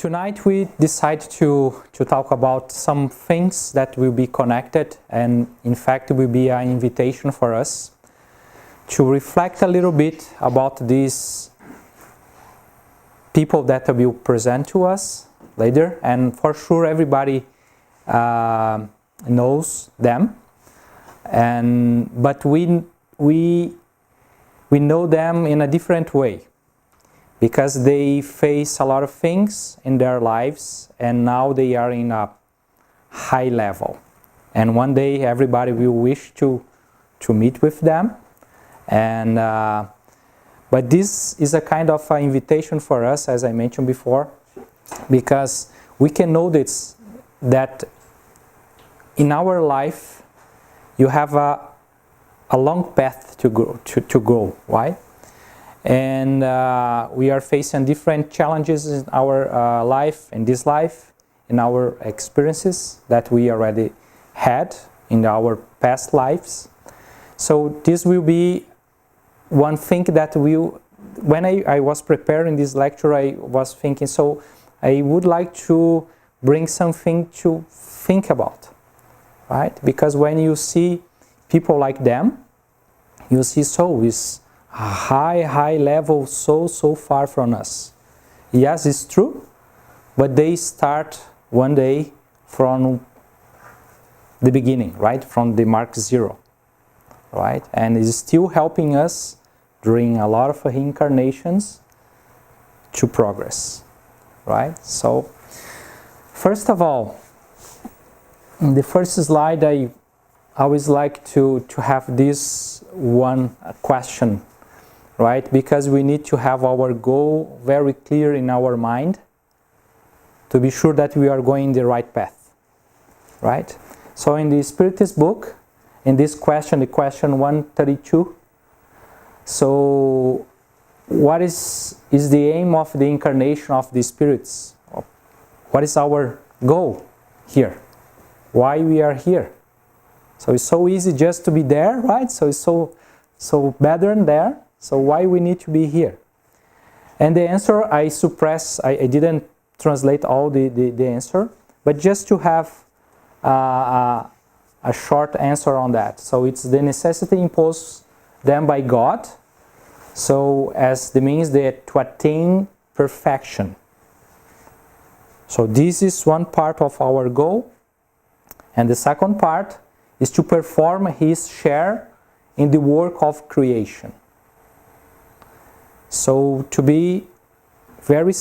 Tonight we decide to talk about some things that will be connected, and in fact will be an invitation for us to reflect a little bit about these people that will present to us later, and for sure everybody knows them, but we know them in a different way, because they face a lot of things in their lives and now they are in a high level. And one day everybody will wish to meet with them. And but this is a kind of an invitation for us, as I mentioned before, because we can notice that in our life you have a long path to go, right? And we are facing different challenges in our life, in this life, in our experiences that we already had in our past lives. So this will be one thing that when I was preparing this lecture, I was thinking, so I would like to bring something to think about, right? Because when you see people like them, you see is a high level, so far from us. Yes, it's true, but they start one day from the beginning, right? From the mark zero, right? And is still helping us during a lot of reincarnations to progress, right? So, first of all, in the first slide, I always like to have this one question, right? Because we need to have our goal very clear in our mind to be sure that we are going the right path, right? So in the Spiritist book, in this question, the question 132, so what is the aim of the incarnation of the spirits? What is our goal here? Why we are here? So it's so easy just to be there, right? So it's so better than there. So why we need to be here? And the answer I didn't translate all the answer, but just to have a short answer on that. So it's the necessity imposed them by God, so as the means that to attain perfection. So this is one part of our goal, and the second part is to perform his share in the work of creation. So to be very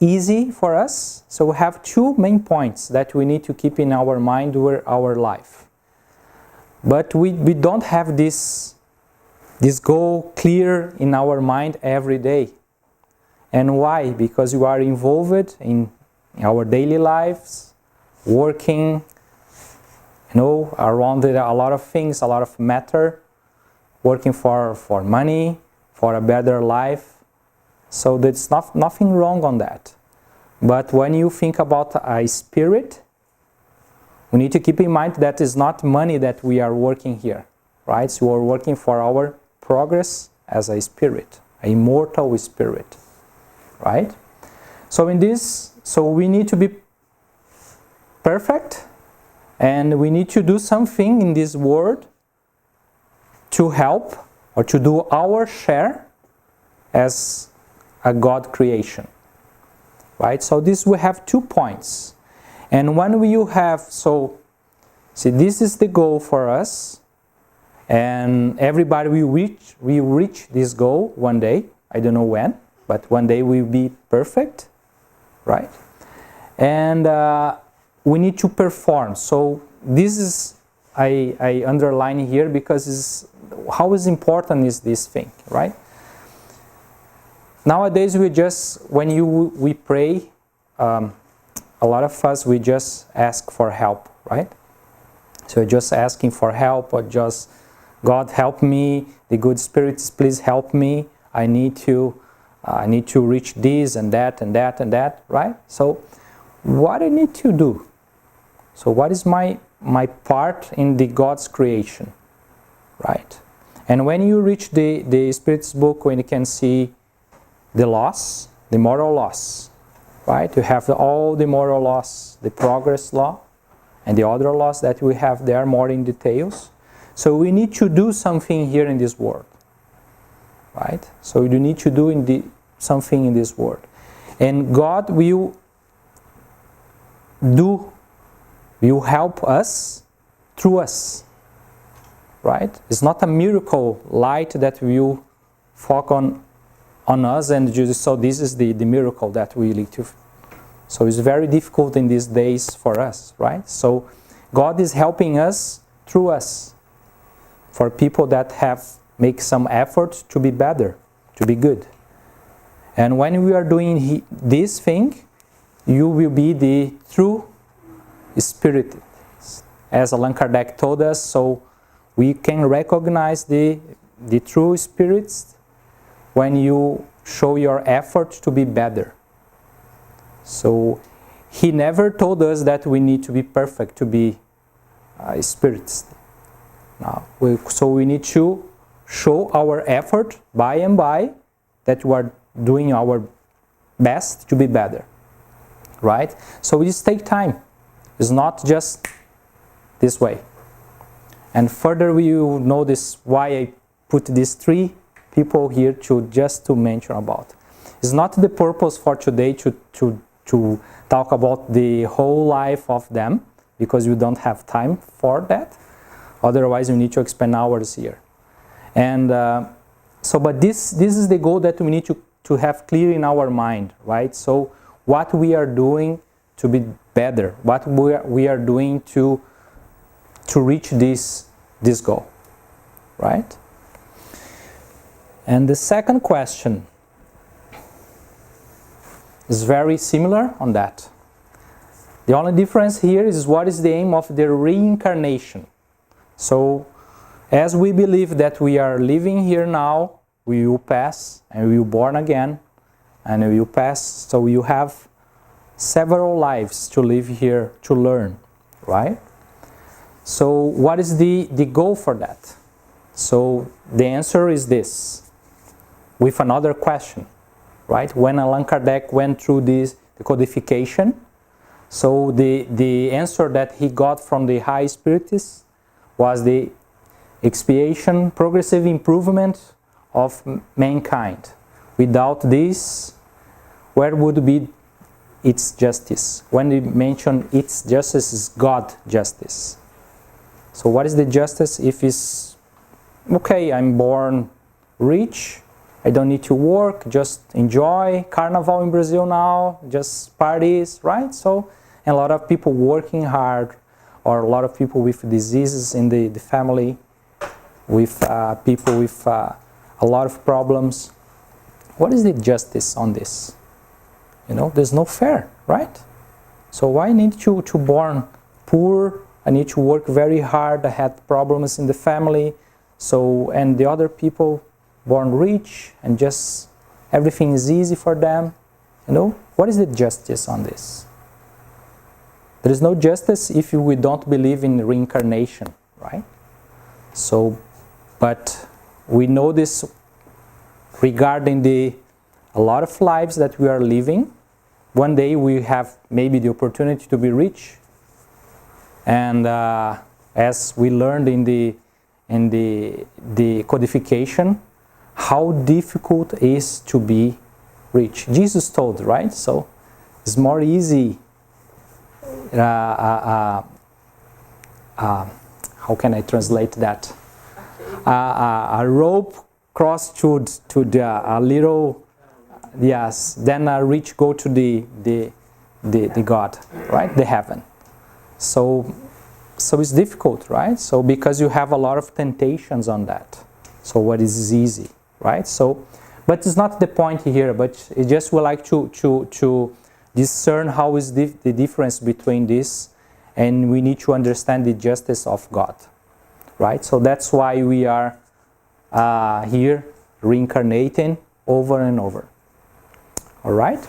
easy for us, so we have two main points that we need to keep in our mind during our life. But we don't have this goal clear in our mind every day. And why? Because you are involved in our daily lives, working, around a lot of things, a lot of matter, working for money, for a better life. So there's nothing wrong on that. But when you think about a spirit, we need to keep in mind that it's not money that we are working here, right? So we're working for our progress as a spirit, an immortal spirit, right? So we need to be perfect, and we need to do something in this world to help or to do our share as a God creation, right? So this we have 2 points, and when you have, this is the goal for us, and everybody will reach this goal one day. I don't know when, but one day we'll be perfect, right? And we need to perform. So this is I underline here because how important is this thing, right? Nowadays when we pray, a lot of us, we just ask for help, right? So just asking for help, or just, God help me, the good spirits please help me, I need to reach this and that and that and that, right? So what I need to do? So what is my part in the God's creation, right? And when you reach the Spirit's book, when you can see the loss, the moral loss, right? You have all the moral laws, the progress law, and the other laws that we have there more in details. So we need to do something here in this world, right? So you need to do something in this world. And God will help us through us, right? It's not a miracle light that will focus on us and just, so this is the miracle that we need to. So it's very difficult in these days for us, right? So God is helping us through us, for people that have make some effort to be better, to be good. And when we are doing this thing, you will be the true spirit, as Allan Kardec told us. So we can recognize the true spirits when you show your effort to be better. So he never told us that we need to be perfect to be spirits. Now, so we need to show our effort by and by that we are doing our best to be better, right? So it takes time. It's not just this way. And further we will notice why I put these three people here just to mention about. It's not the purpose for today to talk about the whole life of them, because we don't have time for that. Otherwise we need to spend hours here. And but this is the goal that we need to have clear in our mind, right? So what we are doing to be better, what we are doing to reach this goal, right? And the second question is very similar on that. The only difference here is what is the aim of the reincarnation. So as we believe that we are living here now, we will pass and we will born again and we will pass, so you have several lives to live here to learn, right? So what is the goal for that? So the answer is this, with another question, right? When Allan Kardec went through the codification, so the answer that he got from the high spiritists was the expiation, progressive improvement of mankind. Without this, where would be its justice? When we mention its justice, is God justice. So what is the justice if it's, okay, I'm born rich, I don't need to work, just enjoy Carnival in Brazil now, just parties, right? So, and a lot of people working hard, or a lot of people with diseases in the family, with people with a lot of problems. What is the justice on this? You know, there's no fair, right? So why need to born poor? I need to work very hard. I had problems in the family. So, and the other people born rich and just everything is easy for them. You know, what is the justice on this? There is no justice if we don't believe in reincarnation, right? So, but we know this regarding a lot of lives that we are living. One day we have maybe the opportunity to be rich, and as we learned in the codification, how difficult it is to be rich. Jesus told, right? So it's more easy. How can I translate that? A rope crossed to a little, yes, then a rich go to the God, right? The heaven. So it's difficult, right? So because you have a lot of temptations on that. So what is easy, right? So, but it's not the point here. But it just would like to discern how is the difference between this, and we need to understand the justice of God, right? So that's why we are here reincarnating over and over. All right.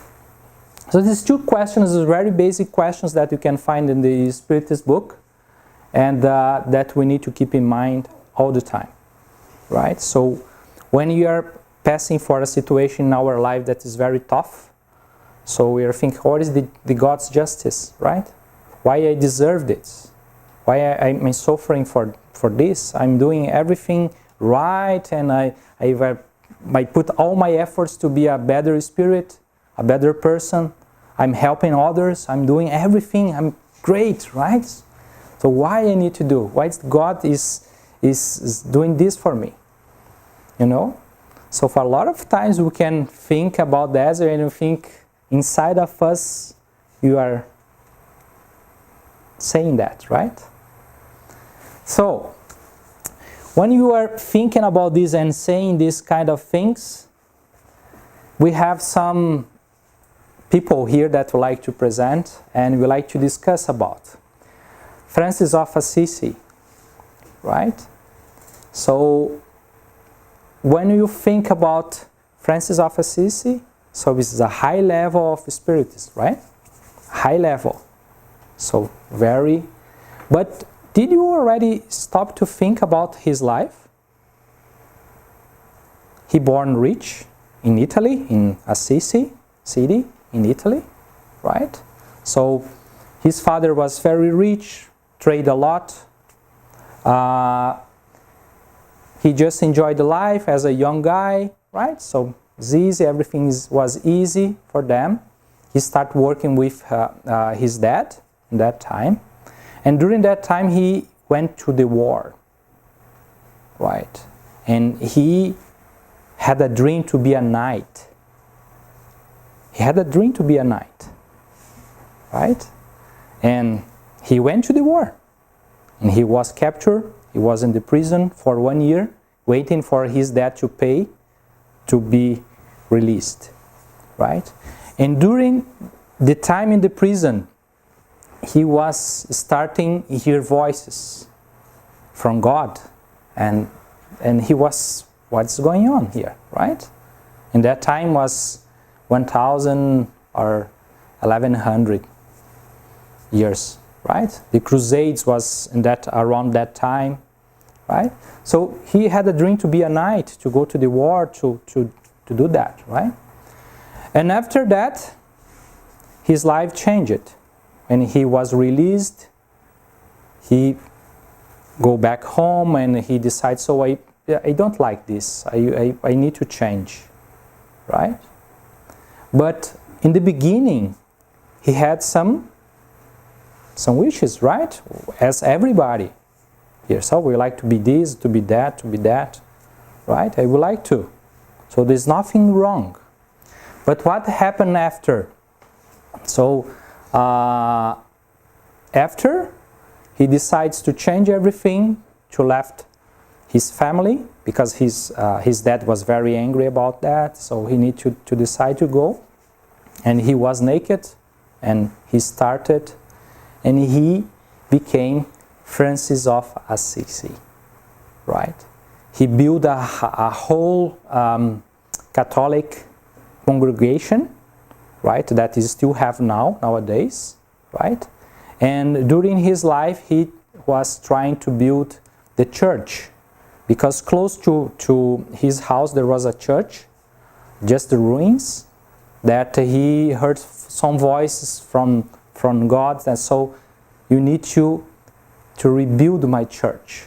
So these two questions are very basic questions that you can find in the Spiritist book, and that we need to keep in mind all the time, right? So when you are passing for a situation in our life that is very tough, So we are thinking, what is the God's justice, right? Why I deserve this? Why I'm suffering for this? I'm doing everything right, and I put all my efforts to be a better spirit, a better person. I'm helping others. I'm doing everything. I'm great, right? So why I need to do? Why God is doing this for me? You know? So for a lot of times we can think about that, and we think inside of us you are saying that, right? So when you are thinking about this and saying these kind of things, we have some people here that we like to present and we like to discuss about. Francis of Assisi, right? So when you think about Francis of Assisi, so this is a high level of spiritism, right? High level. So very, but did you already stop to think about his life? He born rich in Italy, in Assisi city in Italy, right? So his father was very rich, trade a lot. He just enjoyed the life as a young guy, right? So it's easy, everything was easy for them. He started working with his dad in that time. And during that time, he went to the war, right? And he had a dream to be a knight. He had a dream to be a knight, right? And he went to the war. And he was captured. He was in the prison for 1 year, waiting for his dad to pay to be released, right? And during the time in the prison, he was starting to hear voices from God, and he was, what's going on here, right? And that time was 1000 or 1100 years, right? The Crusades was in that, around that time, right? So he had a dream to be a knight, to go to the war, to do that, right? And after that, his life changed. When he was released, he go back home and he decides, so I don't like this. I need to change, right? But in the beginning, he had some wishes, right? As everybody here. So we like to be this, to be that, right? I would like to. So there's nothing wrong. But what happened after? So after he decides to change everything, to left his family, because his dad was very angry about that, so he needed to decide to go. And he was naked, and he started, and he became Francis of Assisi, right? He built a whole Catholic congregation, right, that he still have nowadays, right? And during his life, he was trying to build the church, because close to his house there was a church, just the ruins, that he heard some voices from God, and so you need to rebuild my church.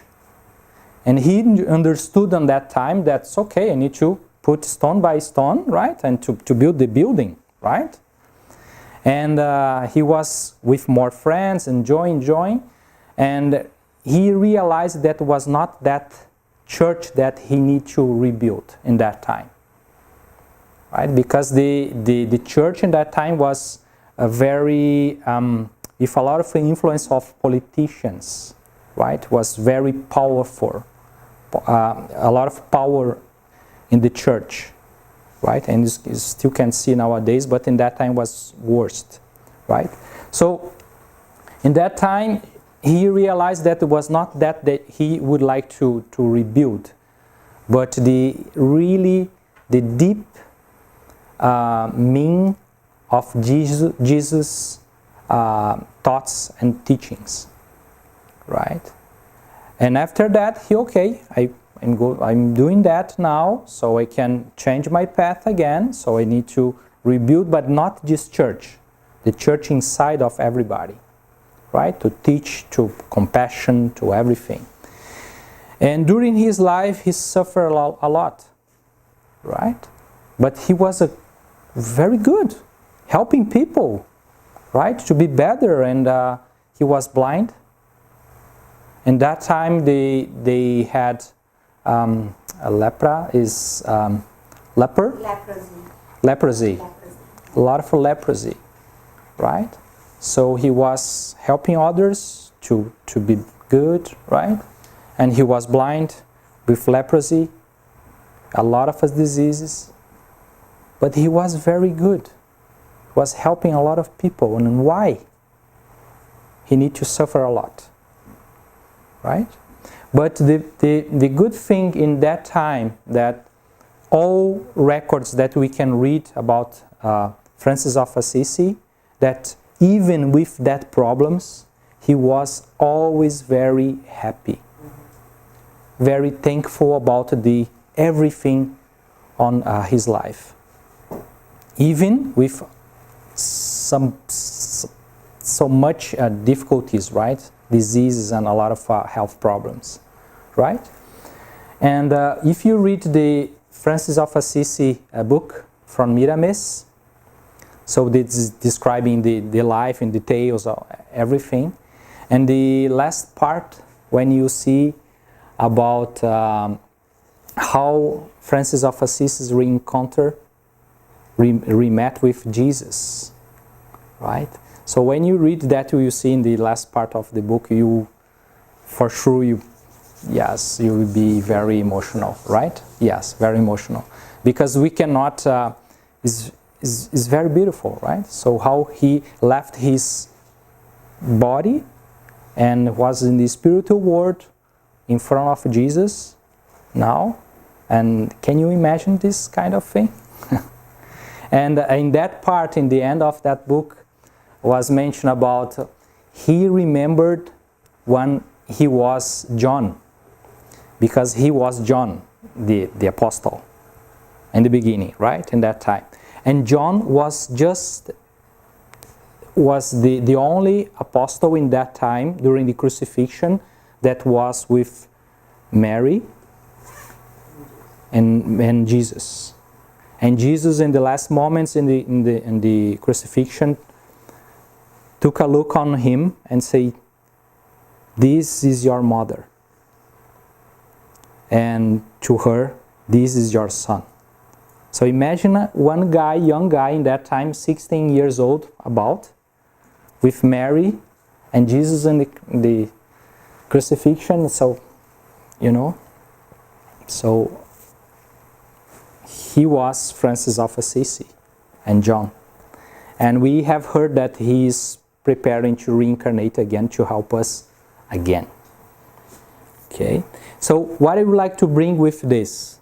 And he understood on that time that's okay, I need to put stone by stone, right, and to build the building, right? And he was with more friends, enjoying, and he realized that was not that church that he need to rebuild in that time, right? Because the church in that time was a very with a lot of influence of politicians, right? Was very powerful, a lot of power in the church, right? And you still can see nowadays, but in that time was worst, right? So in that time, he realized that it was not that he would like to rebuild, but the deep meaning of Jesus' thoughts and teachings, right? And after that, I'm doing that now, so I can change my path again. So I need to rebuild, but not just church, the church inside of everybody, right? To teach, to compassion, to everything. And during his life, he suffered a lot, right? But he was very good, helping people, right? To be better, and he was blind. And that time they had a leper. Leprosy. A lot of leprosy, right? So he was helping others to be good, right? And he was blind with leprosy, a lot of his diseases. But he was very good. He was helping a lot of people. And why? He need to suffer a lot, right? But the good thing in that time, that all records that we can read about Francis of Assisi, that even with that problems, he was always very happy, very thankful about everything on his life, even with so much difficulties, right? Diseases and a lot of health problems, right? And if you read the Francis of Assisi book from Miramis, so this is describing the life in details of everything. And the last part, when you see about how Francis of Assisi re-met with Jesus, right? So when you read that, you see in the last part of the book, for sure you will be very emotional, right? Yes, very emotional, because we cannot. Is very beautiful, right? So how he left his body and was in the spiritual world in front of Jesus now, and can you imagine this kind of thing? And in that part, in the end of that book, was mentioned about he remembered when he was John, because he was John, the apostle, in the beginning, right? In that time. And John was the only apostle in that time during the crucifixion that was with Mary and Jesus. And Jesus, in the last moments in the crucifixion, took a look on him and said, "This is your mother," and to her, "This is your son." So imagine one guy, young guy in that time, 16 years old, with Mary and Jesus in the crucifixion. So, so he was Francis of Assisi and John. And we have heard that he is preparing to reincarnate again to help us again. Okay, so what I would like to bring with this.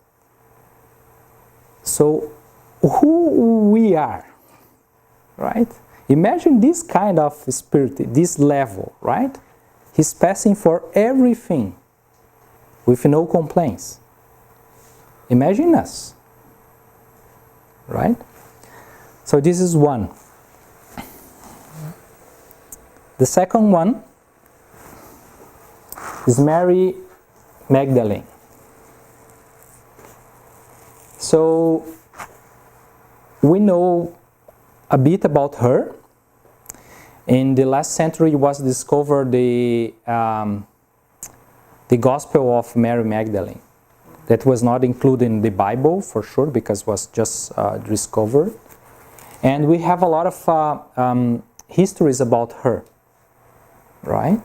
So, who we are, right? Imagine this kind of spirit, this level, right? He's passing for everything with no complaints. Imagine us, right? So this is one. The second one is Mary Magdalene. So we know a bit about her. In the last century was discovered the Gospel of Mary Magdalene. That was not included in the Bible for sure, because it was just discovered. And we have a lot of histories about her, right?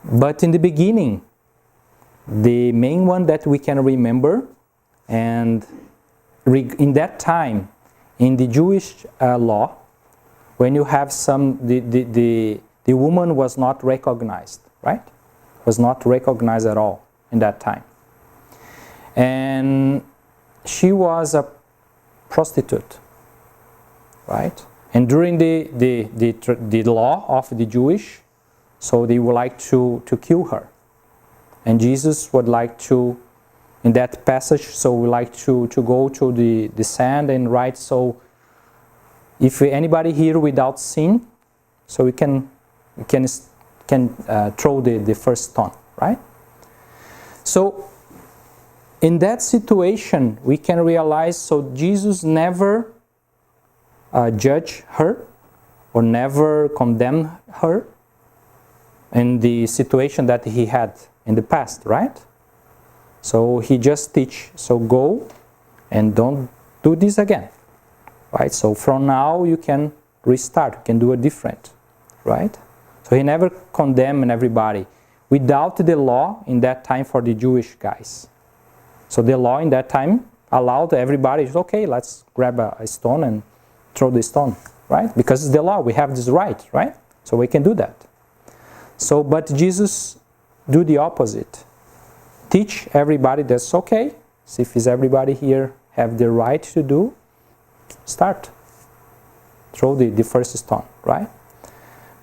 But in the beginning, the main one that we can remember, and in that time, in the Jewish law, when you have the woman was not recognized, right? Was not recognized at all in that time. And she was a prostitute, right? And during the law of the Jewish, so they would like to kill her. And Jesus would like to, in that passage, so we like to go to the sand and write, so if anybody here without sin, so we can throw the first stone, right? So in that situation, we can realize, so Jesus never judged her or never condemned her in the situation that he had in the past, right? So he just teach, so go and don't do this again, right? So from now you can restart, you can do it different, right? So he never condemned everybody without the law in that time for the Jewish guys. So the law in that time allowed everybody, okay, let's grab a stone and throw the stone, right? Because it's the law, we have this right, right? So we can do that. So, but Jesus do the opposite. Teach everybody that's okay. See if is everybody here have the right to do. Start. Throw the first stone, right?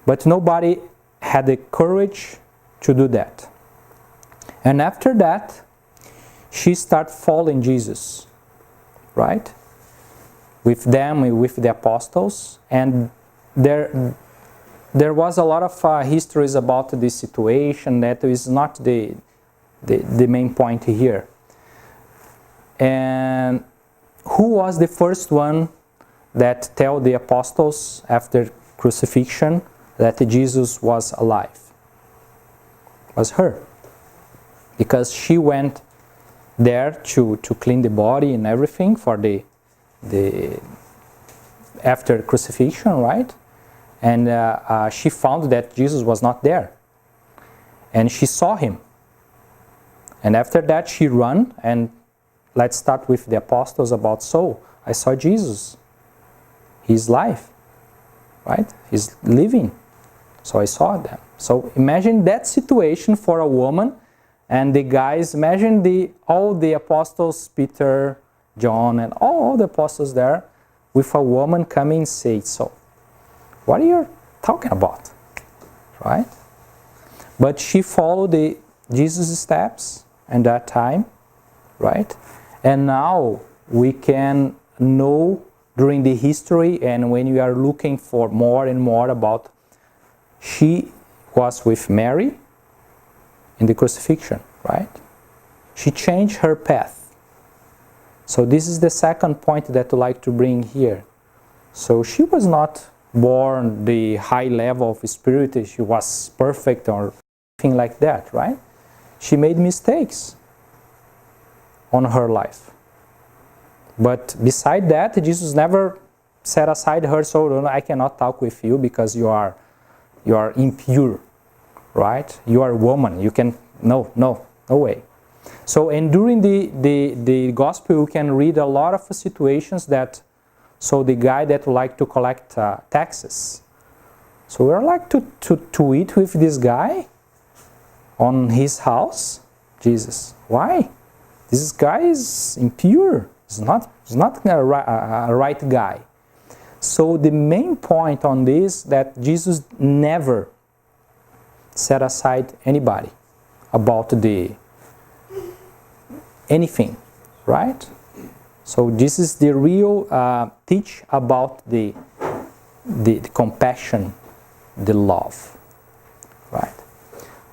But nobody had the courage to do that. And after that, she started following Jesus, right? With them, with the apostles. And there was a lot of histories about this situation that is not the main point here. And who was the first one that tell the apostles after crucifixion that Jesus was alive? It was her. Because she went there to clean the body and everything for the after crucifixion, right? And she found that Jesus was not there. And she saw him. And after that she ran, and let's start with the apostles about, so I saw Jesus. He's alive, right? He's living. So I saw them. So imagine that situation for a woman, and the guys, imagine all the apostles, Peter, John, and all the apostles there, with a woman coming and say, so what are you talking about, right? But she followed Jesus' steps in that time, right? And now we can know during the history, and when we are looking for more and more about, she was with Mary in the crucifixion, right? She changed her path. So this is the second point that I like to bring here. So she was not born the high level of spirit, she was perfect or anything like that, right? She made mistakes on her life. But beside that, Jesus never set aside her, so I cannot talk with you because you are impure, right? You are a woman, you can, no way. So, and during the gospel, you can read a lot of situations that, so the guy that would like to collect taxes. So we're like to eat with this guy on his house. Jesus, why? This guy is impure. He's not a right guy. So the main point on this, that Jesus never set aside anybody about anything, right? So this is the real teach about the compassion, the love, right?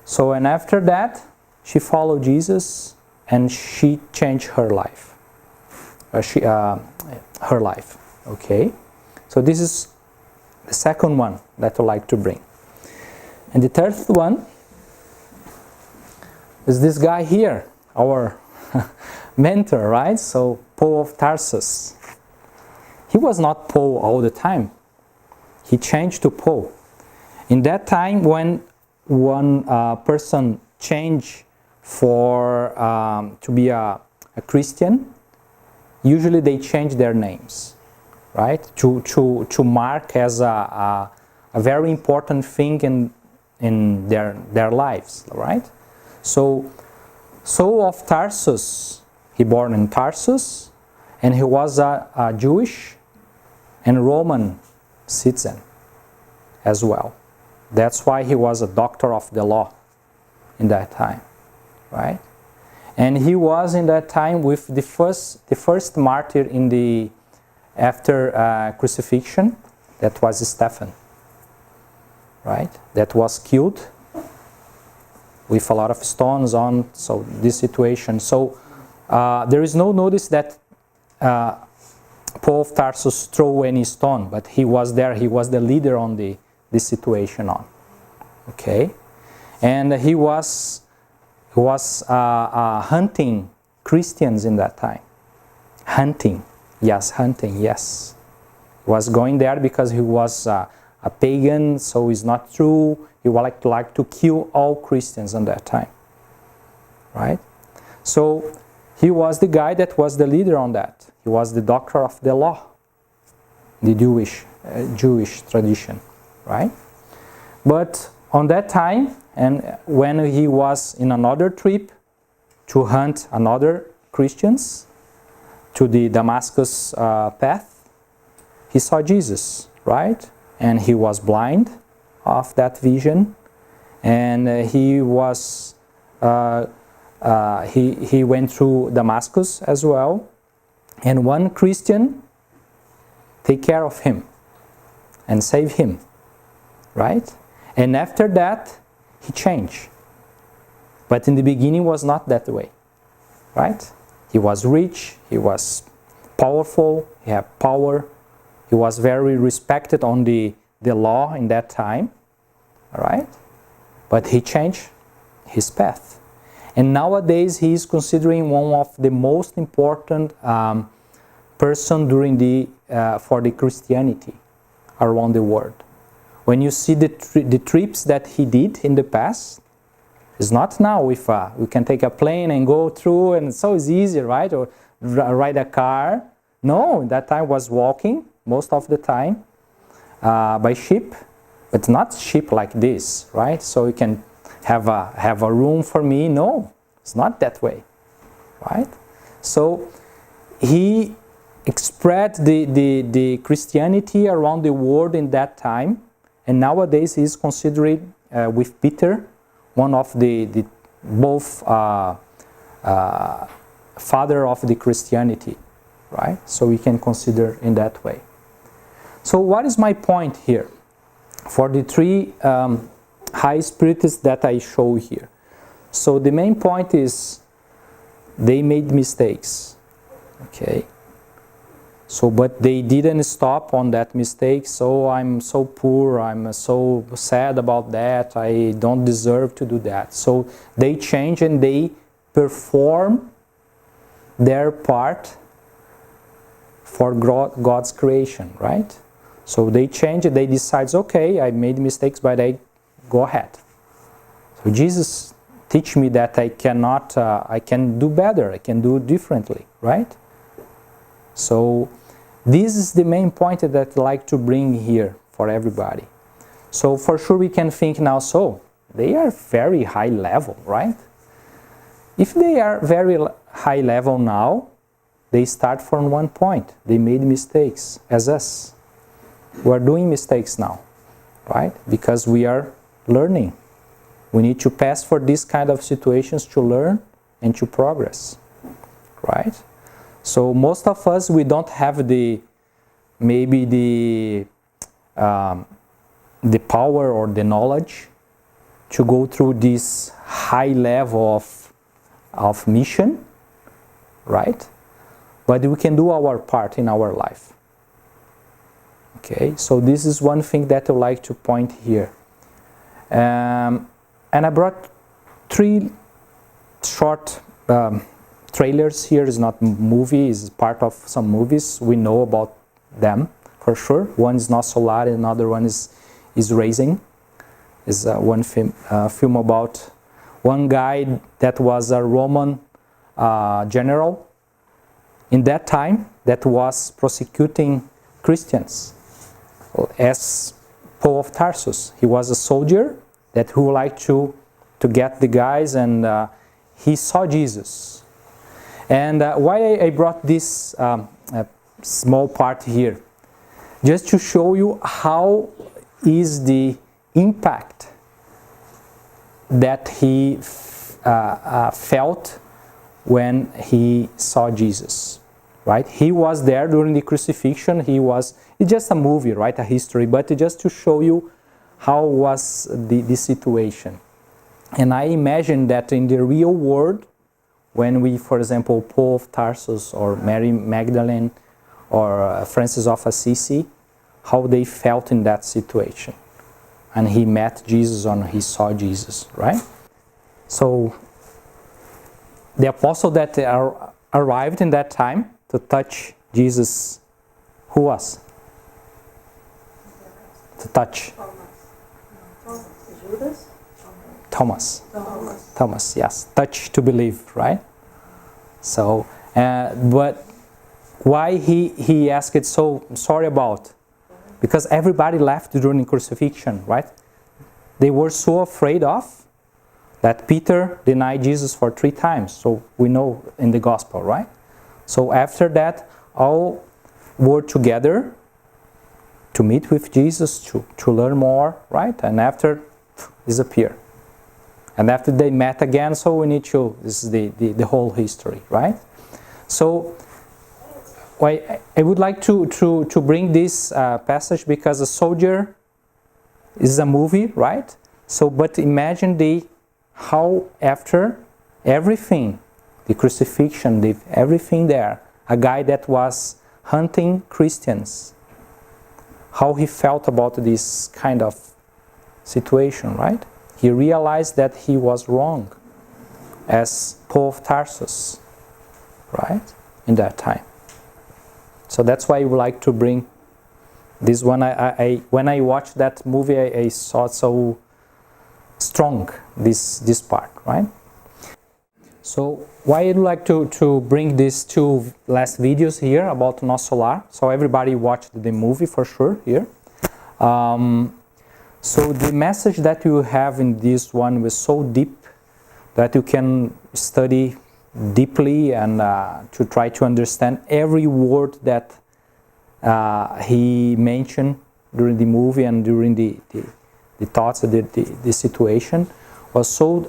So, and after that, she followed Jesus and she changed her life. Her life, okay? So this is the second one that I like to bring. And the third one is this guy here, our mentor, right? So Paul of Tarsus. He was not Paul all the time. He changed to Paul. In that time, when one person changed to be a Christian, usually they change their names, right? To mark as a very important thing in their lives, right? So Saul of Tarsus, he born in Tarsus, and he was a Jewish and Roman citizen as well. That's why he was a doctor of the law in that time, right? And he was in that time with the first martyr in the after crucifixion, that was Stephen, right? That was killed with a lot of stones on, so this situation. So there is no notice that Paul of Tarsus threw any stone, but he was there, he was the leader on this situation on. Okay? And he was hunting Christians in that time. Hunting. Yes, hunting, yes. He was going there because he was a pagan, so it's not true. He would like to kill all Christians in that time. Right? So he was the guy that was the leader on that. He was the doctor of the law, the Jewish tradition, right? But on that time, and when he was in another trip to hunt another Christians to the Damascus path, he saw Jesus, right? And he was blind of that vision, and he was he went through Damascus as well, and one Christian take care of him and save him, right? And after that he changed, but in the beginning was not that way, right? He was rich, he was powerful, he had power, he was very respected on the law in that time, all right? But he changed his path. And nowadays he is considering one of the most important person during for the Christianity around the world. When you see the trips that he did in the past, it's not now if we can take a plane and go through, and so it's easy, right? Or ride a car. No, that time was walking most of the time by ship, but not ship like this, right? So you can have a room for me. No, it's not that way, right? So he spread the Christianity around the world in that time, and nowadays he is considered with Peter one of the both father of the Christianity, right? So we can consider in that way. So what is my point here for the three high spirits that I show here? So the main point is they made mistakes, okay? So, but they didn't stop on that mistake. So I'm so poor, I'm so sad about that, I don't deserve to do that. So they change and they perform their part for God's creation, right? So they change it, they decide, okay, I made mistakes, but I go ahead. So Jesus teach me that I cannot, I can do better, I can do differently, right? So this is the main point that I'd like to bring here for everybody. So for sure we can think now, so they are very high level, right? If they are very high level now, they start from one point. They made mistakes as us. We are doing mistakes now, right? Because we are learning. We need to pass for these kind of situations to learn and to progress, right? So most of us, we don't have maybe the power or the knowledge to go through this high level of mission, right? But we can do our part in our life. Okay, so this is one thing that I would like to point here. And I brought three short trailers here. It's not movie, it's part of some movies. We know about them for sure. One is Not Solar, another one is Racing. Is one film about one guy that was a Roman general in that time that was prosecuting Christians as Paul of Tarsus. He was a soldier that who liked to get the guys, and he saw Jesus. And why I brought this small part here? Just to show you how is the impact that he felt when he saw Jesus. right? He was there during the crucifixion. It's just a movie, right? A history, but just to show you how was the situation. And I imagine that in the real world, when we, for example, Paul of Tarsus or Mary Magdalene or Francis of Assisi, how they felt in that situation. And he met Jesus or he saw Jesus, right? So the apostle that arrived in that time to touch Jesus, who was? To touch. Thomas, yes. Touch to believe, right? So, but why he asked it so sorry about? Because everybody left during crucifixion, right? They were so afraid of that Peter denied Jesus for 3 times. So we know in the gospel, right? So after that, all were together to meet with Jesus, to learn more, right? And after, disappear. And after they met again, so we need to, this is the whole history, right? So I would like to bring this passage because a soldier is a movie, right? So, but imagine how after everything, the crucifixion, everything there, a guy that was hunting Christians, how he felt about this kind of situation, right? He realized that he was wrong as Paul of Tarsus, right? In that time. So that's why I would like to bring this one. When I watched that movie, I saw so strong this part, right? So why I'd like to bring these 2 last videos here about Nosso Lar. So everybody watched the movie for sure here. So the message that you have in this one was so deep that you can study deeply and to try to understand every word that he mentioned during the movie and during the thoughts, the situation was so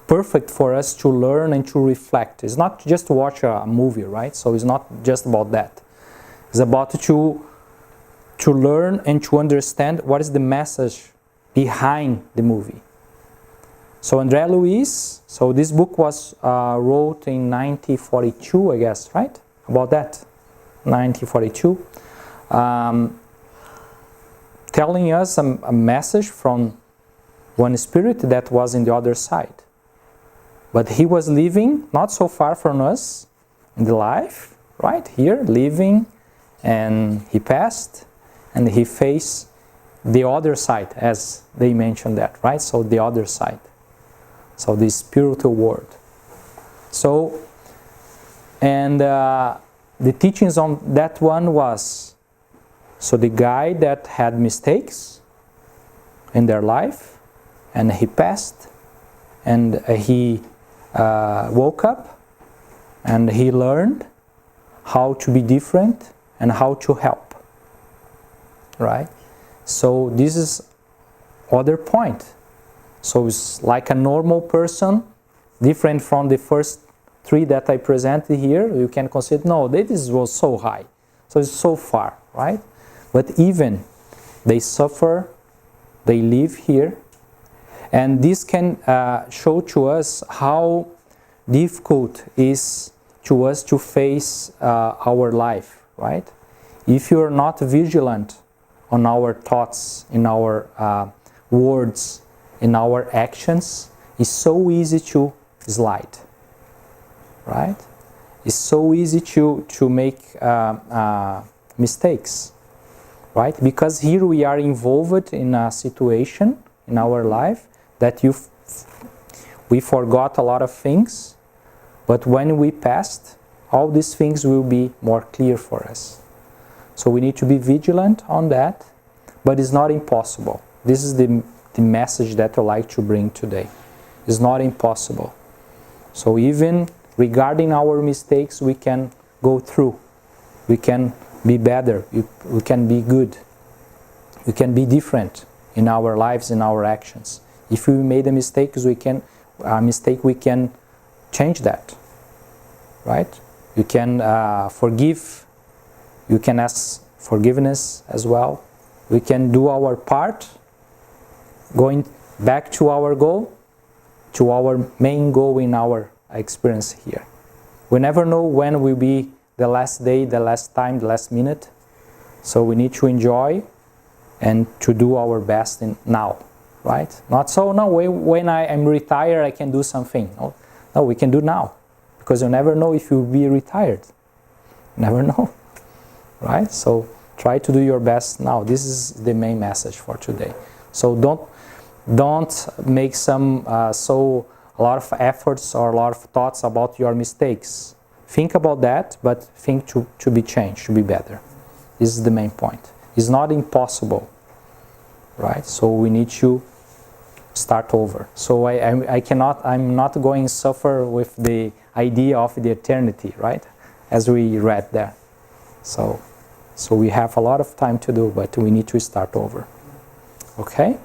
perfect for us to learn and to reflect. It's not just to watch a movie, right? So it's not just about that. It's about to learn and to understand what is the message behind the movie. So André Luiz, so this book was wrote in 1942, I guess, right? About that, 1942. Telling us a message from one spirit that was in the other side. But he was living not so far from us in the life, right? Here, living, and he passed, and he faced the other side, as they mentioned that, right? So the other side. So the spiritual world. So, and the teachings on that one was, so the guy that had mistakes in their life, and he passed, and he woke up, and he learned how to be different and how to help, right? So this is other point. So it's like a normal person, different from the first 3 that I presented here. You can consider, no, this was so high, so it's so far, right? But even they suffer, they live here, and this can show to us how difficult it is to us to face our life, right? If you're not vigilant on our thoughts, in our words, in our actions, it's so easy to slide, right? It's so easy to make mistakes, right? Because here we are involved in a situation in our life that we forgot a lot of things, but when we passed, all these things will be more clear for us. So we need to be vigilant on that, but it's not impossible. This is the message that I like to bring today. It's not impossible. So even regarding our mistakes, we can go through. We can be better. We can be good. We can be different in our lives, in our actions. If we made a mistake, we can change that, right? You can forgive, you can ask forgiveness as well. We can do our part, going back to our goal, to our main goal in our experience here. We never know when will be the last day, the last time, the last minute. So we need to enjoy and to do our best now, right? Not so, no, when I am retired I can do something. No, we can do now. Because you never know if you'll be retired. Never know, right? So try to do your best now. This is the main message for today. So don't make a lot of efforts or a lot of thoughts about your mistakes. Think about that, but think to be changed, to be better. This is the main point. It's not impossible, right? So we need to start over. So I'm not going to suffer with the idea of the eternity, right? As we read there. So we have a lot of time to do, but we need to start over. Okay?